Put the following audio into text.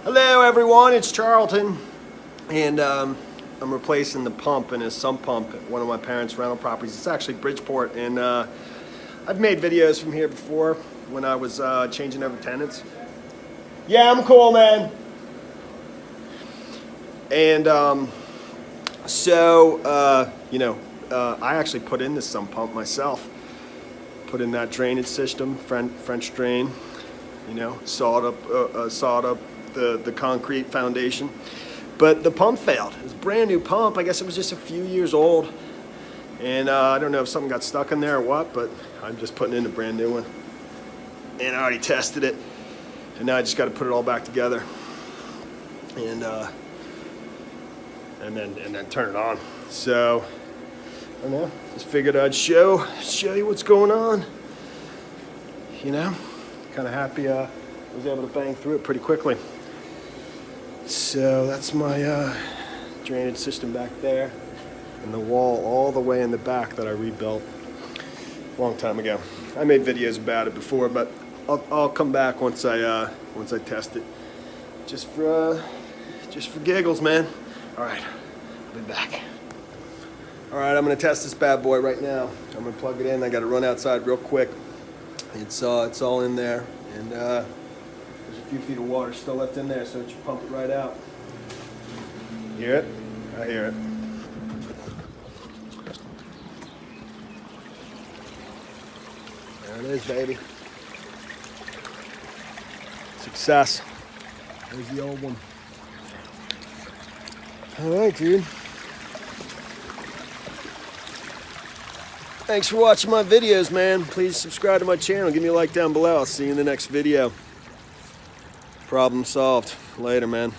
Hello everyone, it's Charlton, and I'm replacing the pump in a sump pump at one of my parents' rental properties. It's actually Bridgeport, and I've made videos from here before when I was changing over tenants. Yeah, I'm cool, man. And I actually put in this sump pump myself. Put in that drainage system, French drain, sawed up the concrete foundation. But the pump failed. It was a brand new pump. I guess it was just a few years old. And I don't know if something got stuck in there or what, but I'm just putting in a brand new one. And I already tested it. And now I just got to put it all back together. And then turn it on. So, I don't know, just figured I'd show you what's going on. Kind of happy I was able to bang through it pretty quickly. So that's my drainage system back there, and the wall all the way in the back that I rebuilt a long time ago. I made videos about it before, but I'll come back once I test it, just for giggles, man. All right, I'll be back. All right, I'm gonna test this bad boy right now. I'm gonna plug it in. I gotta run outside real quick. It's all in there, and there's a few feet of water still left in there, so it should pump it right out. Hear it? I hear it. There it is, baby. Success. There's the old one. All right, dude. Thanks for watching my videos, man. Please subscribe to my channel. Give me a like down below. I'll see you in the next video. Problem solved. Later, man.